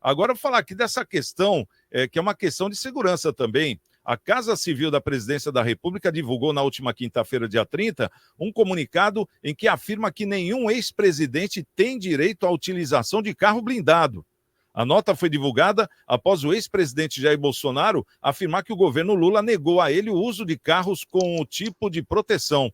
Agora, eu vou falar aqui dessa questão, que é uma questão de segurança também. A Casa Civil da Presidência da República divulgou na última quinta-feira, dia 30, um comunicado em que afirma que nenhum ex-presidente tem direito à utilização de carro blindado. A nota foi divulgada após o ex-presidente Jair Bolsonaro afirmar que o governo Lula negou a ele o uso de carros com o tipo de proteção.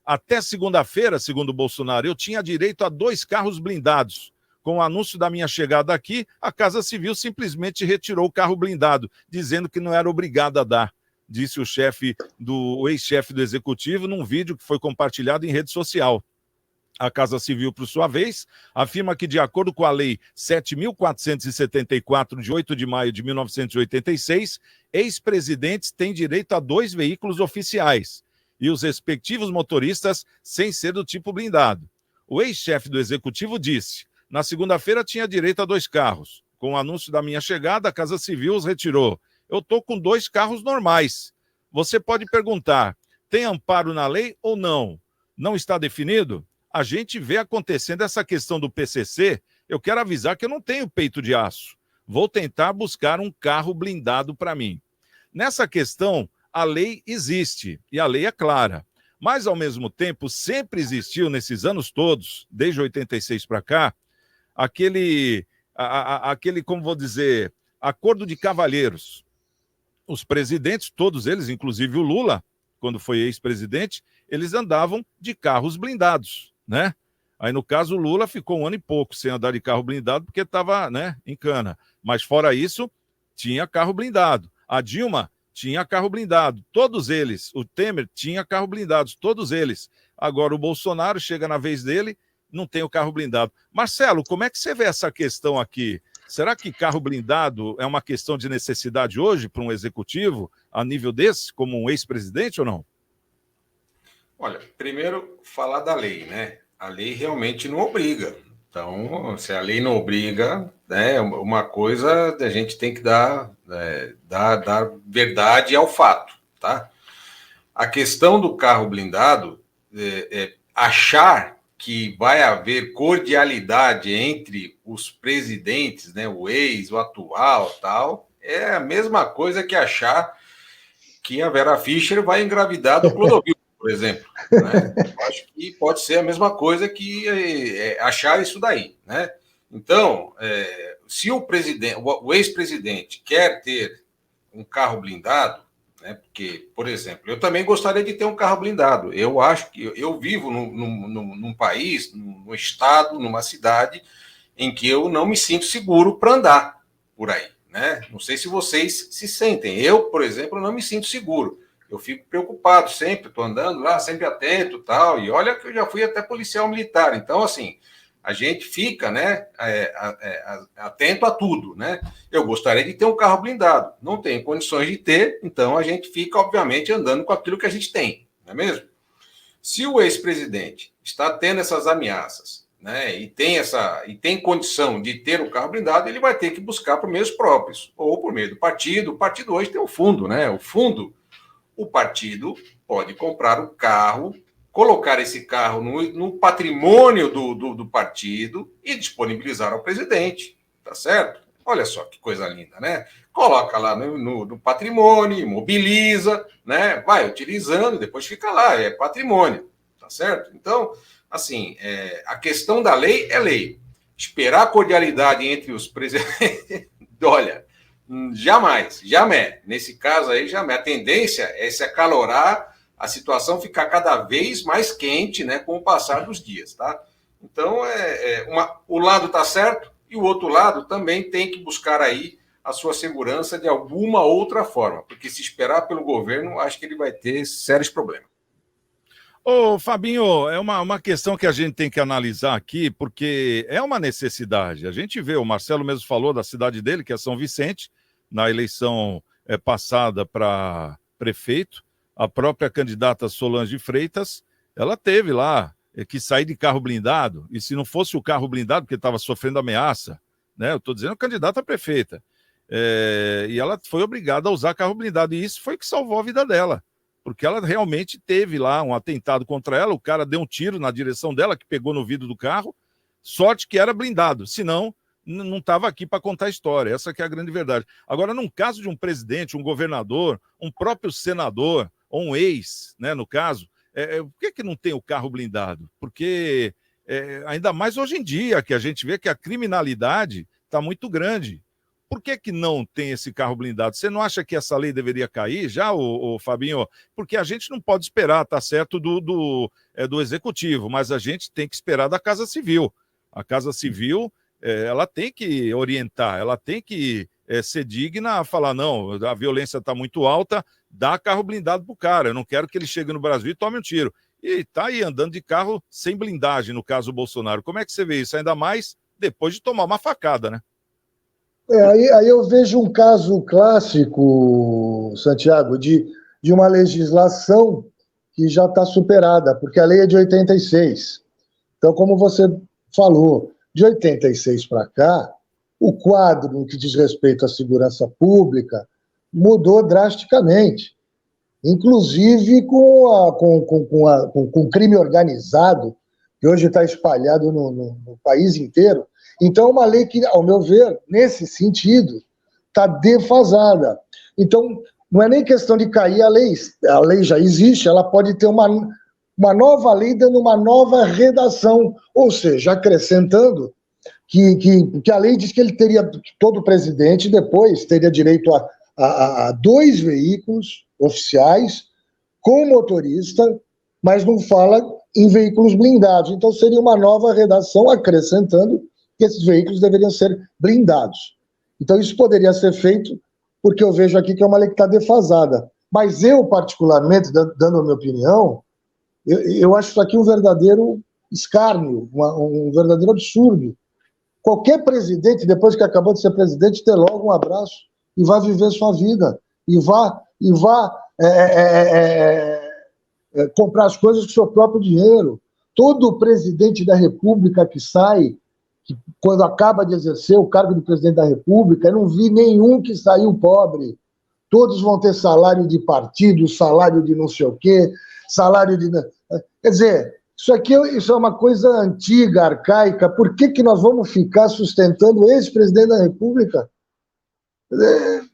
Até segunda-feira, segundo Bolsonaro, eu tinha direito a 2 carros blindados. Com o anúncio da minha chegada aqui, a Casa Civil simplesmente retirou o carro blindado, dizendo que não era obrigado a dar, disse o ex-chefe do Executivo num vídeo que foi compartilhado em rede social. A Casa Civil, por sua vez, afirma que, de acordo com a Lei 7.474, de 8 de maio de 1986, ex-presidentes têm direito a 2 veículos oficiais e os respectivos motoristas sem ser do tipo blindado. O ex-chefe do Executivo disse: na segunda-feira tinha direito a 2 carros. Com o anúncio da minha chegada, a Casa Civil os retirou. Eu estou com 2 carros normais. Você pode perguntar, tem amparo na lei ou não? Não está definido? A gente vê acontecendo essa questão do PCC. Eu quero avisar que eu não tenho peito de aço. Vou tentar buscar um carro blindado para mim. Nessa questão, a lei existe e a lei é clara. Mas, ao mesmo tempo, sempre existiu nesses anos todos, desde 86 para cá, aquele, como vou dizer, acordo de cavalheiros. Os presidentes, todos eles, inclusive o Lula, quando foi ex-presidente, eles andavam de carros blindados, né? Aí, no caso, o Lula ficou 1 ano e pouco sem andar de carro blindado porque estava, né, em cana. Mas, fora isso, tinha carro blindado. A Dilma tinha carro blindado. Todos eles. O Temer tinha carro blindado. Todos eles. Agora, o Bolsonaro chega na vez dele, não tem o carro blindado. Marcelo, como é que você vê essa questão aqui? Será que carro blindado é uma questão de necessidade hoje para um executivo a nível desse, como um ex-presidente ou não? Olha, primeiro falar da lei, né? A lei realmente não obriga. Então, se a lei não obriga, né, uma coisa a gente tem que dar verdade ao fato, tá? A questão do carro blindado, achar que vai haver cordialidade entre os presidentes, né, o ex, o atual, tal, é a mesma coisa que achar que a Vera Fischer vai engravidar do Clodovil, por exemplo. Né? Eu acho que pode ser a mesma coisa que achar isso daí. Né? Então, se o ex-presidente quer ter um carro blindado, né? Porque, por exemplo, eu também gostaria de ter um carro blindado. Eu acho que eu vivo num país, num estado, numa cidade em que eu não me sinto seguro para andar por aí. Né? Não sei se vocês se sentem. Eu, por exemplo, não me sinto seguro. Eu fico preocupado sempre, estou andando lá, sempre atento, tal. E olha que eu já fui até policial militar. Então, assim, a gente fica, né, atento a tudo, né? Eu gostaria de ter um carro blindado. Não tenho condições de ter, então a gente fica, obviamente, andando com aquilo que a gente tem, não é mesmo? Se o ex-presidente está tendo essas ameaças, né, e tem condição de ter um carro blindado, ele vai ter que buscar por meios próprios, ou por meio do partido. O partido hoje tem o fundo, né? O partido pode comprar o carro, colocar esse carro no patrimônio do partido e disponibilizar ao presidente, tá certo? Olha só que coisa linda, né? Coloca lá no patrimônio, imobiliza, né? Vai utilizando, depois fica lá, é patrimônio, tá certo? Então, assim, a questão da lei é lei. Esperar a cordialidade entre os presidentes, olha, jamais. Nesse caso aí, jamais. A tendência é se acalorar, a situação ficar cada vez mais quente, né, com o passar dos dias, tá? Então, o lado está certo e o outro lado também tem que buscar aí a sua segurança de alguma outra forma, porque se esperar pelo governo, acho que ele vai ter sérios problemas. Ô, Fabinho, é uma questão que a gente tem que analisar aqui, porque é uma necessidade. A gente vê, o Marcelo mesmo falou da cidade dele, que é São Vicente, na eleição passada para prefeito, a própria candidata Solange Freitas, ela teve lá que sair de carro blindado, e se não fosse o carro blindado, porque estava sofrendo ameaça, né? Eu estou dizendo candidata a prefeita, e ela foi obrigada a usar carro blindado, e isso foi o que salvou a vida dela, porque ela realmente teve lá um atentado contra ela, o cara deu um tiro na direção dela, que pegou no vidro do carro, sorte que era blindado, senão não estava aqui para contar a história. Essa que é a grande verdade. Agora, num caso de um presidente, um governador, um próprio senador, ou um ex, né, no caso, por que não tem o carro blindado? Porque, ainda mais hoje em dia, que a gente vê que a criminalidade está muito grande. Por que não tem esse carro blindado? Você não acha que essa lei deveria cair já, o Fabinho? Porque a gente não pode esperar, tá certo, do Executivo, mas a gente tem que esperar da Casa Civil. A Casa Civil, ela tem que orientar, ela tem que ser digna a falar, não, a violência está muito alta, dá carro blindado para o cara, eu não quero que ele chegue no Brasil e tome um tiro. E está aí andando de carro sem blindagem, no caso do Bolsonaro. Como é que você vê isso? Ainda mais depois de tomar uma facada, né? Aí eu vejo um caso clássico, Santiago, de uma legislação que já está superada, porque a lei é de 86. Então, como você falou, de 86 para cá, o quadro no que diz respeito à segurança pública mudou drasticamente, inclusive com o crime organizado, que hoje está espalhado no país inteiro. Então, é uma lei que, ao meu ver, nesse sentido, está defasada. Então, não é nem questão de cair a lei já existe, ela pode ter uma nova lei dando uma nova redação, ou seja, acrescentando que a lei diz que todo presidente depois teria direito a 2 veículos oficiais com motorista, mas não fala em veículos blindados. Então, seria uma nova redação acrescentando que esses veículos deveriam ser blindados. Então, isso poderia ser feito, porque eu vejo aqui que é uma lei que está defasada. Mas eu, particularmente, dando a minha opinião, eu acho isso aqui um verdadeiro escárnio, um verdadeiro absurdo. Qualquer presidente, depois que acabou de ser presidente, ter logo um abraço e vá viver sua vida, e vá comprar as coisas com seu próprio dinheiro. Todo presidente da República que sai, que quando acaba de exercer o cargo de presidente da República, eu não vi nenhum que saiu pobre. Todos vão ter salário de partido, salário de não sei o quê, salário de... Quer dizer, isso é uma coisa antiga, arcaica. Por que nós vamos ficar sustentando o ex-presidente da República?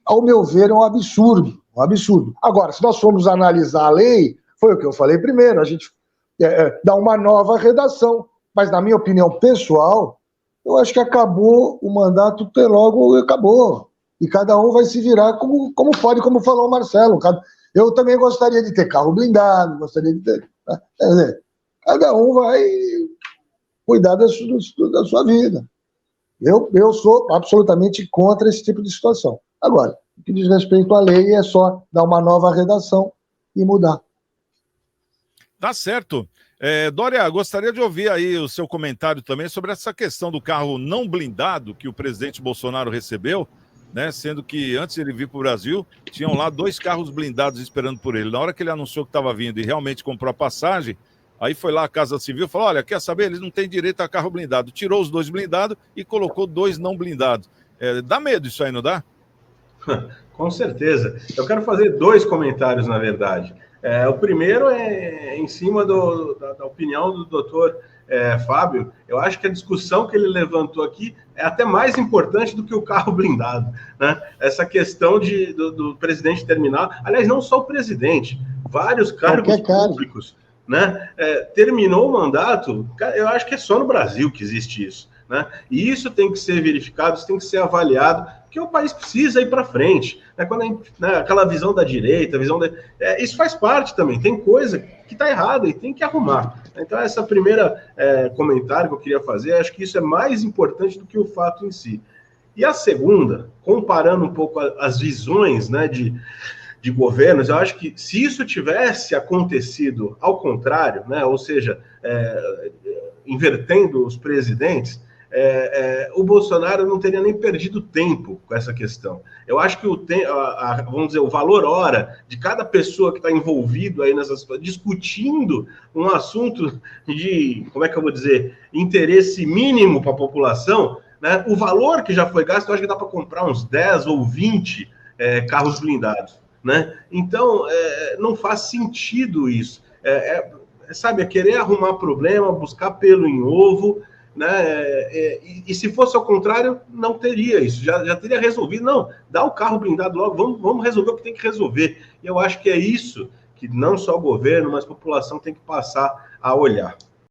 Ao meu ver, é um absurdo. Um absurdo. Agora, se nós formos analisar a lei, foi o que eu falei primeiro, a gente dá uma nova redação. Mas, na minha opinião pessoal, eu acho que acabou o mandato, logo acabou. E cada um vai se virar como pode, como falou o Marcelo. Eu também gostaria de ter carro blindado, gostaria de ter... Quer dizer, cada um vai cuidar da sua vida. Eu sou absolutamente contra esse tipo de situação. Agora, o que diz respeito à lei é só dar uma nova redação e mudar. Tá certo. Dória, gostaria de ouvir aí o seu comentário também sobre essa questão do carro não blindado que o presidente Bolsonaro recebeu, né? Sendo que antes de ele vir para o Brasil, tinham lá 2 carros blindados esperando por ele. Na hora que ele anunciou que estava vindo e realmente comprou a passagem, aí foi lá a Casa Civil e falou, olha, quer saber? Eles não têm direito a carro blindado. Tirou os 2 blindados e colocou 2 não blindados. Dá medo isso aí, não dá? Com certeza. Eu quero fazer 2 comentários, na verdade. O primeiro é em cima da opinião do doutor Fábio. Eu acho que a discussão que ele levantou aqui é até mais importante do que o carro blindado, né? Essa questão do presidente terminar, aliás, não só o presidente, vários cargos públicos, né? Terminou o mandato, eu acho que é só no Brasil que existe isso, né? E isso tem que ser verificado, isso tem que ser avaliado, porque o país precisa ir para frente, né? Quando aquela visão da direita, isso faz parte também, tem coisa que está errada e tem que arrumar. Então, essa primeira comentário que eu queria fazer, acho que isso é mais importante do que o fato em si. E a segunda, comparando um pouco as visões, né, de governos, eu acho que se isso tivesse acontecido ao contrário, né, ou seja, invertendo os presidentes, o Bolsonaro não teria nem perdido tempo com essa questão. Eu acho que vamos dizer, o valor hora de cada pessoa que está envolvido aí nessa situação, discutindo um assunto de, como é que eu vou dizer, interesse mínimo para a população, né, o valor que já foi gasto, eu acho que dá para comprar uns 10 ou 20 carros blindados, né? Então, não faz sentido isso. Sabe, querer arrumar problema, buscar pelo em ovo. né? E se fosse ao contrário, não teria isso, já teria resolvido. Não, dá o carro blindado logo, vamos resolver o que tem que resolver. E eu acho que é isso que não só o governo, mas a população tem que passar a olhar.